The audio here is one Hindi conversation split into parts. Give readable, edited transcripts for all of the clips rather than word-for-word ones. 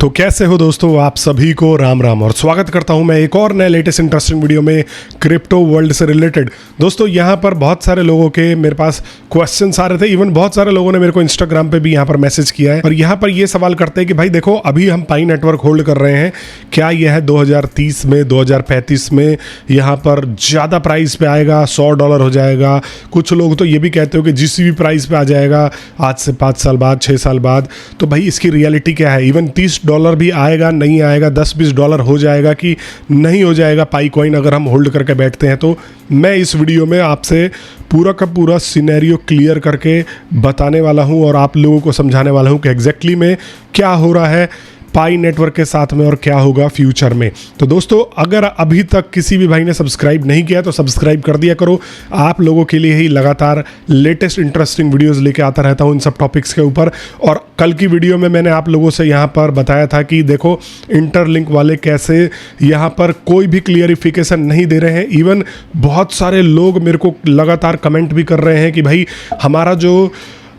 तो कैसे हो दोस्तों, आप सभी को राम राम और स्वागत करता हूं मैं एक और नए लेटेस्ट इंटरेस्टिंग वीडियो में क्रिप्टो वर्ल्ड से रिलेटेड। दोस्तों यहां पर बहुत सारे लोगों के मेरे पास क्वेश्चंस आ रहे थे, इवन बहुत सारे लोगों ने मेरे को इंस्टाग्राम पे भी यहां पर मैसेज किया है और यहां पर ये सवाल करते हैं कि भाई देखो, अभी हम पाई नेटवर्क होल्ड कर रहे हैं, क्या यह है 2030 में 2035 में यहाँ पर ज़्यादा प्राइस पे आएगा, $100 हो जाएगा। कुछ लोग तो ये भी कहते हो कि जिस भी प्राइस पे आ जाएगा आज से 5 साल बाद 6 साल बाद। तो भाई इसकी रियलिटी क्या है? इवन $30 भी आएगा नहीं आएगा, $10-20 हो जाएगा कि नहीं हो जाएगा पाई कॉइन अगर हम होल्ड करके बैठते हैं? तो मैं इस वीडियो में आपसे पूरा का पूरा सिनेरियो क्लियर करके बताने वाला हूं और आप लोगों को समझाने वाला हूं कि एग्जैक्टली में क्या हो रहा है पाई नेटवर्क के साथ में और क्या होगा फ्यूचर में। तो दोस्तों अगर अभी तक किसी भी भाई ने सब्सक्राइब नहीं किया तो सब्सक्राइब कर दिया करो। आप लोगों के लिए ही लगातार लेटेस्ट इंटरेस्टिंग वीडियोस लेके आता रहता हूं इन सब टॉपिक्स के ऊपर। और कल की वीडियो में मैंने आप लोगों से यहाँ पर बताया था कि देखो इंटरलिंक वाले कैसे यहाँ पर कोई भी क्लियरिफिकेशन नहीं दे रहे हैं। इवन बहुत सारे लोग मेरे को लगातार कमेंट भी कर रहे हैं कि भाई हमारा जो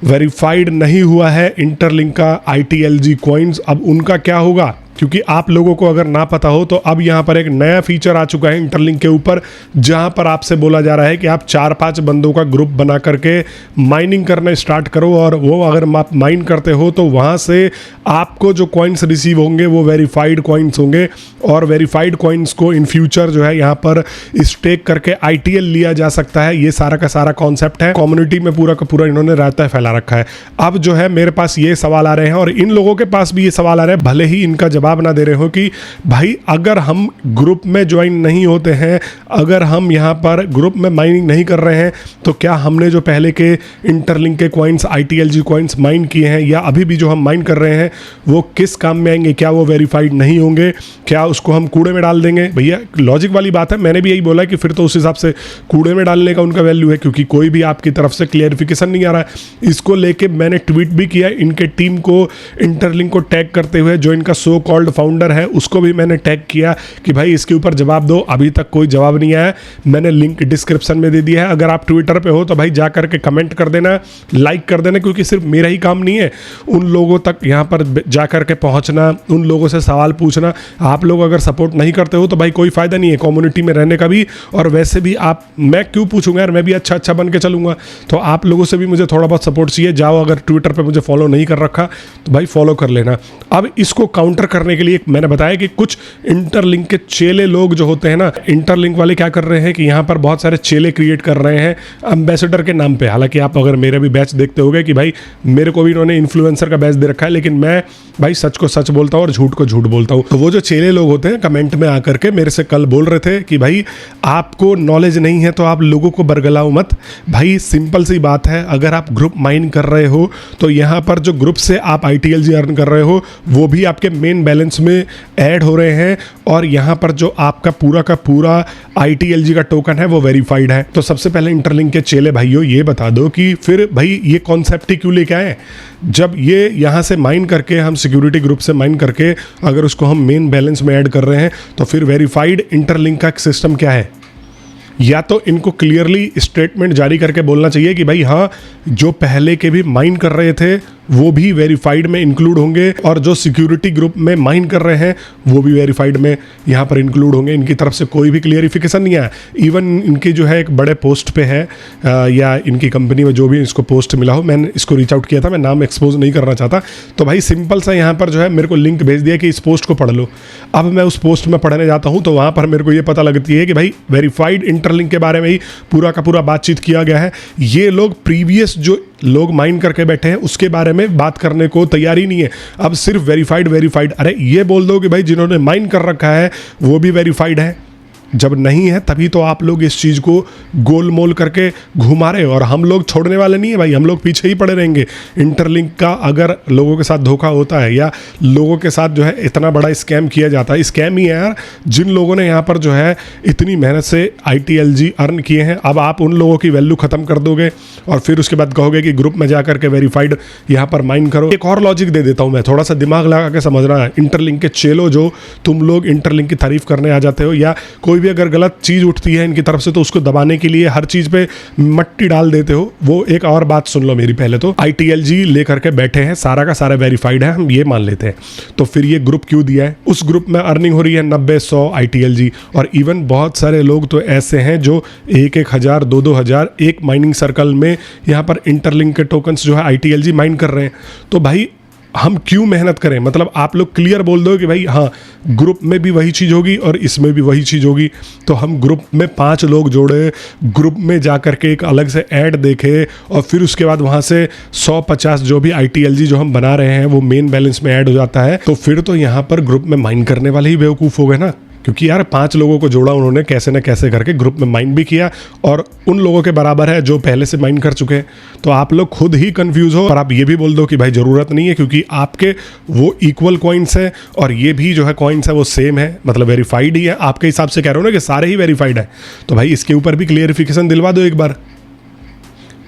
वेरीफाइड नहीं हुआ है इंटरलिंक का ITLG कॉइन्स, अब उनका क्या होगा? क्योंकि आप लोगों को अगर ना पता हो तो अब यहाँ पर एक नया फीचर आ चुका है इंटरलिंक के ऊपर, जहाँ पर आपसे बोला जा रहा है कि आप 4-5 बंदों का ग्रुप बना करके माइनिंग करना स्टार्ट करो और वो अगर आप माइन करते हो तो वहाँ से आपको जो कॉइन्स रिसीव होंगे वो वेरीफाइड कॉइन्स होंगे और वेरीफाइड कॉइन्स को इन फ्यूचर जो है यहाँ पर स्टेक करके ITL लिया जा सकता है। ये सारा का सारा कॉन्सेप्ट है, कम्युनिटी में पूरा का पूरा इन्होंने रायता फैला रखा है। अब जो है मेरे पास ये सवाल आ रहे हैं और इन लोगों के पास भी ये सवाल आ रहे हैं, भले ही इनका जवाब ना दे रहे हो, कि भाई अगर हम ग्रुप में ज्वाइन नहीं होते हैं, अगर हम यहाँ पर ग्रुप में माइनिंग नहीं कर रहे हैं तो क्या हमने जो पहले के इंटरलिंक के कॉइन्स ITLG कॉइन्स माइन किए हैं या अभी भी जो हम माइन कर रहे हैं वो किस काम में आएंगे? क्या वो वेरीफाइड नहीं होंगे? क्या उसको हम कूड़े में डाल देंगे? भैया लॉजिक वाली बात है, मैंने भी यही बोला कि फिर तो उस हिसाब से कूड़े में डालने का उनका वैल्यू है, क्योंकि कोई भी आपकी तरफ से क्लियरिफिकेशन नहीं आ रहा है। इसको लेके मैंने ट्वीट भी किया इनके टीम को, इंटरलिंक को टैग करते हुए, जो इनका सो कॉल्ड फाउंडर है उसको भी मैंने टैग किया कि भाई इसके ऊपर जवाब दो। अभी तक कोई जवाब नहीं आया। मैंने लिंक डिस्क्रिप्शन में दे दिया है, अगर आप ट्विटर पे हो तो भाई जा करके कमेंट कर देना, लाइक कर देना, क्योंकि सिर्फ मेरा ही काम नहीं है उन लोगों तक यहाँ पर जा करके पहुँचना, उन लोगों से सवाल पूछना। आप लोग अगर सपोर्ट नहीं करते हो तो भाई कोई फायदा नहीं है कम्युनिटी में रहने का भी। और वैसे भी आप, मैं क्यों पूछूंगा यार, मैं भी अच्छा बन के चलूंगा। तो आप लोगों से भी मुझे थोड़ा बहुत सपोर्ट चाहिए। जाओ, अगर ट्विटर पर मुझे फॉलो नहीं कर रखा तो भाई फॉलो कर लेना। अब इसको काउंटर करने के लिए मैंने बताया कि कुछ इंटरलिंक के चेले लोग जो होते हैं ना, इंटरलिंक वाले क्या कर रहे हैं कि यहाँ पर बहुत सारे चेले क्रिएट कर रहे हैं एम्बेसडर के नाम पे। हालांकि आप अगर मेरे भी बैच देखते होंगे कि भाई मेरे को भी इन्होंने इन्फ्लुएंसर का बैच दे रखा है, लेकिन मैं भाई सच को सच बोलता हूँ और झूठ को झूठ बोलता हूँ। तो वो जो चेले लोग होते हैं कमेंट में आकर के मेरे से कल बोल रहे थे कि भाई आपको नॉलेज नहीं है तो आप लोगों को बरगलाओ मत। भाई सिंपल सी बात है, अगर आप ग्रुप माइन कर रहे हो तो यहाँ पर जो ग्रुप से आप ITLG अर्न कर रहे हो वो भी आपके मेन बैलेंस में ऐड हो रहे हैं और यहाँ पर जो आपका पूरा का पूरा ITLG का टोकन है वो वेरीफाइड है। तो सबसे पहले इंटरलिंक के चेले भाइयों ये बता दो कि फिर भाई ये कॉन्सेप्ट ही क्यों लेके आए? जब ये यहाँ से माइन करके, हम सिक्योरिटी ग्रुप से माइन करके अगर उसको हम मेन बैलेंस में ऐड कर रहे हैं तो फिर वेरीफाइड इंटरलिंक का सिस्टम क्या है? या तो इनको क्लियरली स्टेटमेंट जारी करके बोलना चाहिए कि भाई हाँ, जो पहले के भी माइन कर रहे थे वो भी वेरीफाइड में इंक्लूड होंगे और जो सिक्योरिटी ग्रुप में माइन कर रहे हैं वो भी वेरीफाइड में यहाँ पर इंक्लूड होंगे। इनकी तरफ से कोई भी क्लियरिफिकेशन नहीं आया। इवन इनकी जो है एक बड़े पोस्ट पे है या इनकी कंपनी में जो भी इसको पोस्ट मिला हो, मैंने इसको रीच आउट किया था, मैं नाम एक्सपोज नहीं करना चाहता। तो भाई सिंपल सा यहाँ पर जो है मेरे को लिंक भेज दिया कि इस पोस्ट को पढ़ लो। अब मैं उस पोस्ट में पढ़ने जाता हूँ तो वहाँ पर मेरे को ये पता लगती है कि भाई वेरीफाइड इंटरलिंक के बारे में ही पूरा का पूरा बातचीत किया गया है। ये लोग प्रीवियस जो लोग माइन करके बैठे हैं उसके बारे में बात करने को तैयार ही नहीं है। अब सिर्फ वेरीफाइड, अरे ये बोल दो कि भाई जिन्होंने माइन कर रखा है वो भी वेरीफाइड है। जब नहीं है तभी तो आप लोग इस चीज़ को गोल मोल करके घुमा रहे हो और हम लोग छोड़ने वाले नहीं है भाई, हम लोग पीछे ही पड़े रहेंगे। इंटरलिंक का अगर लोगों के साथ धोखा होता है या लोगों के साथ जो है इतना बड़ा स्कैम किया जाता है, स्कैम ही है यार, जिन लोगों ने यहाँ पर जो है इतनी मेहनत से ITLG अर्न किए हैं, अब आप उन लोगों की वैल्यू ख़त्म कर दोगे और फिर उसके बाद कहोगे कि ग्रुप में जा करके वेरीफाइड यहाँ पर माइन करो। एक और लॉजिक दे देता हूँ मैं, थोड़ा सा दिमाग लगा के समझना है। इंटरलिंक के चेलो जो तुम लोग इंटरलिंक की तारीफ करने आ जाते हो या कोई कोई भी अगर गलत चीज़ उठती है इनकी तरफ से तो उसको दबाने के लिए हर चीज़ पे मट्टी डाल देते हो। वो एक और बात सुन लो मेरी, पहले तो ITLG लेकर के बैठे हैं, सारा का सारा वेरीफाइड है, हम ये मान लेते हैं, तो फिर ये ग्रुप क्यों दिया है? उस ग्रुप में अर्निंग हो रही है 90-100 ITLG, और इवन बहुत सारे लोग तो ऐसे हैं जो 1,000 2,000 एक माइनिंग सर्कल में यहाँ पर इंटरलिंक के टोकन्स जो है ITLG माइन कर रहे हैं। तो भाई हम क्यों मेहनत करें? मतलब आप लोग क्लियर बोल दो कि भाई हाँ, ग्रुप में भी वही चीज़ होगी और इसमें भी वही चीज़ होगी, तो हम ग्रुप में 5 लोग जोड़े, ग्रुप में जा कर के एक अलग से ऐड देखे और फिर उसके बाद वहाँ से 100-50 जो भी ITLG जो हम बना रहे हैं वो मेन बैलेंस में ऐड हो जाता है। तो फिर तो यहाँ पर ग्रुप में माइन करने वाले ही बेवकूफ़ हो गए ना, क्योंकि यार 5 लोगों को जोड़ा उन्होंने कैसे न कैसे करके, ग्रुप में माइन भी किया और उन लोगों के बराबर है जो पहले से माइन कर चुके हैं। तो आप लोग खुद ही कंफ्यूज हो, और आप ये भी बोल दो कि भाई ज़रूरत नहीं है क्योंकि आपके वो इक्वल कॉइन्स हैं और ये भी जो है कॉइन्स है वो सेम है, मतलब वेरीफाइड ही है। आपके हिसाब से कह रहे हो ना कि सारे ही वेरीफाइड है, तो भाई इसके ऊपर भी क्लियरिफिकेशन दिलवा दो एक बार।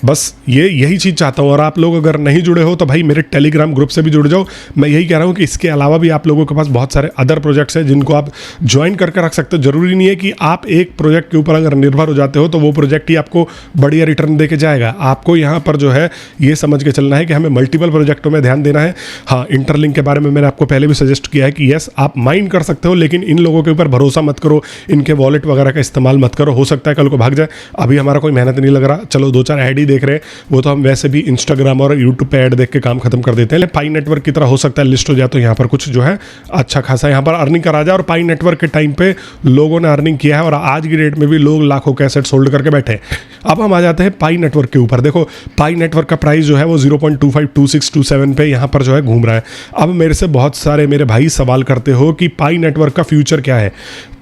बस यही चीज़ चाहता हूँ। और आप लोग अगर नहीं जुड़े हो तो भाई मेरे टेलीग्राम ग्रुप से भी जुड़ जाओ। मैं यही कह रहा हूँ कि इसके अलावा भी आप लोगों के पास बहुत सारे अदर प्रोजेक्ट्स हैं जिनको आप ज्वाइन करके रख सकते हो। ज़रूरी नहीं है कि आप एक प्रोजेक्ट के ऊपर अगर निर्भर हो जाते हो तो वो प्रोजेक्ट ही आपको बढ़िया रिटर्न दे के जाएगा। आपको यहाँ पर जो है ये समझ के चलना है कि हमें मल्टीपल प्रोजेक्टों में ध्यान देना है। हाँ, इंटरलिंक के बारे में मैंने आपको पहले भी सजेस्ट किया है कि यस आप माइन कर सकते हो, लेकिन इन लोगों के ऊपर भरोसा मत करो, इनके वॉलेट वगैरह का इस्तेमाल मत करो, हो सकता है कल को भाग जाए। अभी हमारा कोई मेहनत नहीं लग रहा, चलो 2-4 ऐड ही देख रहे हैं, वो तो हम वैसे भी इंस्टाग्राम और यूट्यूब पे ऐड देख के काम खत्म कर देते हैं। पाई नेटवर्क की तरह हो सकता है लिस्ट हो जाए तो यहाँ पर कुछ जो है अच्छा खासा यहाँ पर अर्निंग करा जाए। और पाई नेटवर्क के टाइम पे लोगों ने अर्निंग किया है और आज की डेट में भी लोग लाखों के एसेट्स होल्ड करके बैठे हैं। अब हम आ जाते हैं पाई नेटवर्क के ऊपर। देखो पाई नेटवर्क का प्राइस जो है वो 0.252627 पे यहाँ पर जो है घूम रहा है। अब मेरे से बहुत सारे मेरे भाई सवाल करते हो कि पाई नेटवर्क का फ्यूचर क्या है,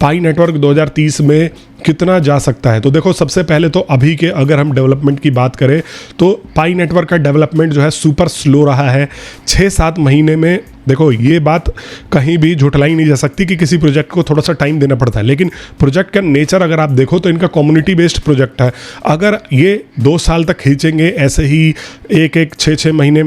पाई नेटवर्क 2030 में कितना जा सकता है। तो देखो सबसे पहले तो अभी के अगर हम डेवलपमेंट की बात करें तो पाई नेटवर्क का डेवलपमेंट जो है सुपर स्लो रहा है। 6-7 महीने में देखो ये बात कहीं भी झुठलाई नहीं जा सकती कि किसी प्रोजेक्ट को थोड़ा सा टाइम देना पड़ता है, लेकिन प्रोजेक्ट का नेचर अगर आप देखो तो इनका कम्युनिटी बेस्ड प्रोजेक्ट है। अगर ये 2 साल तक खींचेंगे ऐसे ही एक 6-6 महीने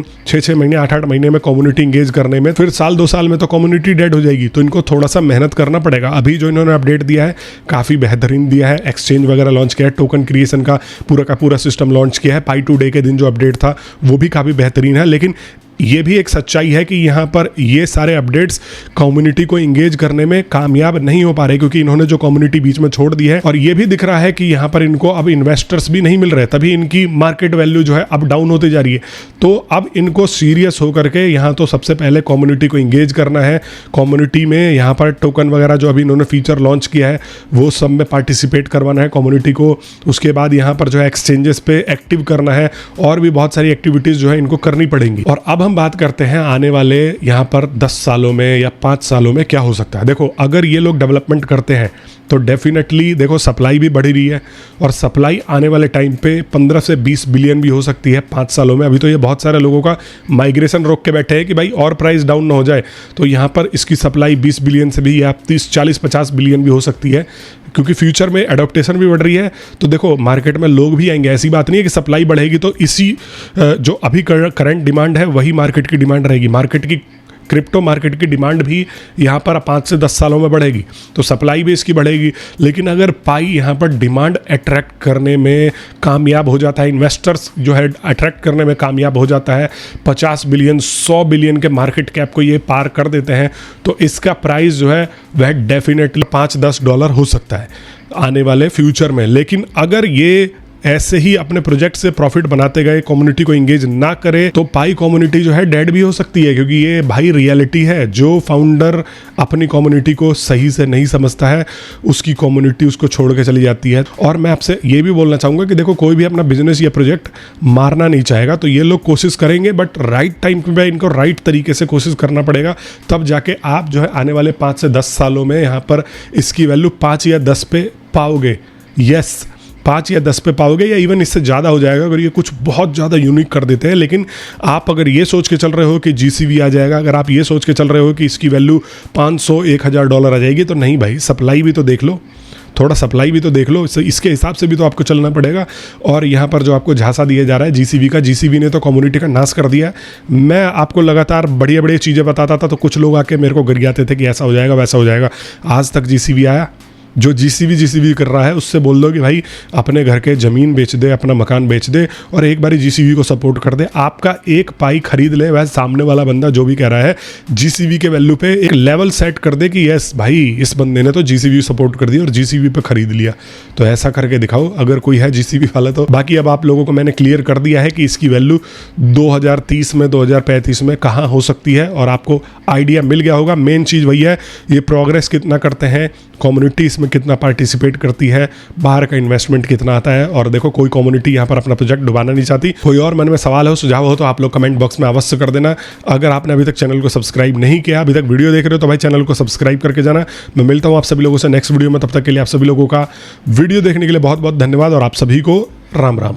8-8 महीने में कम्युनिटी इंगेज करने में, फिर साल 2 साल में तो कम्युनिटी डेड हो जाएगी। तो इनको थोड़ा सा मेहनत करना पड़ेगा। अभी जो इन्होंने अपडेट दिया है काफ़ी बेहतरीन दिया है, एक्सचेंज वगैरह लॉन्च किया है, टोकन क्रिएशन का पूरा सिस्टम लॉन्च किया है। पाई टू डे के दिन जो अपडेट था वो भी काफ़ी बेहतरीन है, लेकिन ये भी एक सच्चाई है कि यहाँ पर ये सारे अपडेट्स कम्युनिटी को इंगेज करने में कामयाब नहीं हो पा रहे क्योंकि इन्होंने जो कम्युनिटी बीच में छोड़ दी है। और ये भी दिख रहा है कि यहाँ पर इनको अब इन्वेस्टर्स भी नहीं मिल रहे, तभी इनकी मार्केट वैल्यू जो है अब डाउन होती जा रही है। तो अब इनको सीरियस होकर के यहाँ तो सबसे पहले कम्युनिटी को इंगेज करना है। कम्युनिटी में यहाँ पर टोकन वगैरह जो अभी इन्होंने फीचर लॉन्च किया है वो सब में पार्टिसिपेट करवाना है कम्युनिटी को। उसके बाद यहाँ पर जो है एक्सचेंजेस पे एक्टिव करना है और भी बहुत सारी एक्टिविटीज़ जो है इनको करनी पड़ेंगी। और अब हम बात करते हैं आने वाले यहाँ पर 10 सालों में या 5 सालों में क्या हो सकता है। देखो अगर ये लोग डेवलपमेंट करते हैं तो डेफिनेटली देखो सप्लाई भी बढ़ रही है और सप्लाई आने वाले टाइम पे 15 से 20 बिलियन भी हो सकती है 5 सालों में। अभी तो ये बहुत सारे लोगों का माइग्रेशन रोक के बैठे हैं कि भाई और प्राइस डाउन ना हो जाए, तो यहाँ पर इसकी सप्लाई 20 बिलियन से भी या 30-40-50 बिलियन भी हो सकती है क्योंकि फ्यूचर में एडॉप्टेशन भी बढ़ रही है। तो देखो मार्केट में लोग भी आएंगे, ऐसी बात नहीं है कि सप्लाई बढ़ेगी तो इसी जो अभी करंट डिमांड है वही मार्केट की डिमांड रहेगी। मार्केट की क्रिप्टो मार्केट की डिमांड भी यहाँ पर 5 से 10 सालों में बढ़ेगी तो सप्लाई भी इसकी बढ़ेगी। लेकिन अगर पाई यहाँ पर डिमांड अट्रैक्ट करने में कामयाब हो जाता है, इन्वेस्टर्स जो है अट्रैक्ट करने में कामयाब हो जाता है, 50 बिलियन 100 बिलियन के मार्केट कैप को ये पार कर देते हैं, तो इसका प्राइस जो है वह डेफिनेटली $5-10 हो सकता है आने वाले फ्यूचर में। लेकिन अगर ये ऐसे ही अपने प्रोजेक्ट से प्रॉफिट बनाते गए, कम्युनिटी को इंगेज ना करे, तो पाई कम्युनिटी जो है डेड भी हो सकती है क्योंकि ये भाई रियलिटी है। जो फाउंडर अपनी कम्युनिटी को सही से नहीं समझता है उसकी कम्युनिटी उसको छोड़ के चली जाती है। और मैं आपसे ये भी बोलना चाहूँगा कि देखो कोई भी अपना बिजनेस या प्रोजेक्ट मारना नहीं चाहेगा, तो ये लोग कोशिश करेंगे बट राइट टाइम पे इनको राइट तरीके से कोशिश करना पड़ेगा, तब जाके आप जो है आने वाले 5 से 10 सालों में यहाँ पर इसकी वैल्यू 5 या 10 पे पाओगे। यस 5 या 10 पे पाओगे या इवन इससे ज़्यादा हो जाएगा अगर ये कुछ बहुत ज़्यादा यूनिक कर देते हैं। लेकिन आप अगर ये सोच के चल रहे हो कि GCV आ जाएगा, अगर आप ये सोच के चल रहे हो कि इसकी वैल्यू $500-1000 आ जाएगी, तो नहीं भाई, सप्लाई भी तो देख लो, थोड़ा सप्लाई भी तो देख लो, इसके हिसाब से भी तो आपको चलना पड़ेगा। और यहाँ पर जो आपको झांसा दिया जा रहा है GCV का, GCV ने तो कम्युनिटी का नाश कर दिया है। मैं आपको लगातार बढ़िया बढ़िया चीज़ें बताता था तो कुछ लोग आके मेरे को गरियाते थे कि ऐसा हो जाएगा वैसा हो जाएगा। आज तक GCV आया जो जीसीबी कर रहा है उससे बोल दो कि भाई अपने घर के ज़मीन बेच दे, अपना मकान बेच दे और एक बारी जीसीबी को सपोर्ट कर दे। आपका एक पाई खरीद ले, वह सामने वाला बंदा जो भी कह रहा है जीसीबी के वैल्यू पे एक लेवल सेट कर दे कि यस भाई इस बंदे ने तो जीसीबी सपोर्ट कर दिया और जीसीबी पे खरीद लिया। तो ऐसा करके दिखाओ अगर कोई है जीसीबी वाला तो। बाकी अब आप लोगों को मैंने क्लियर कर दिया है कि इसकी वैल्यू 2030 में 2035 में कहाँ हो सकती है और आपको आइडिया मिल गया होगा। मेन चीज़ वही है, ये प्रोग्रेस कितना करते हैं, कम्युनिटी इसमें कितना पार्टिसिपेट करती है, बाहर का इन्वेस्टमेंट कितना आता है। और देखो कोई कम्युनिटी यहाँ पर अपना प्रोजेक्ट डुबाना नहीं चाहती। कोई और मन में सवाल हो, सुझाव हो तो आप लोग कमेंट बॉक्स में अवश्य कर देना। अगर आपने अभी तक चैनल को सब्सक्राइब नहीं किया, अभी तक वीडियो देख रहे हो तो भाई चैनल को सब्सक्राइब करके जाना। मैं मिलता हूँ आप सभी लोगों से नेक्स्ट वीडियो में, तब तक के लिए आप सभी लोगों का वीडियो देखने के लिए बहुत बहुत धन्यवाद और आप सभी को राम राम।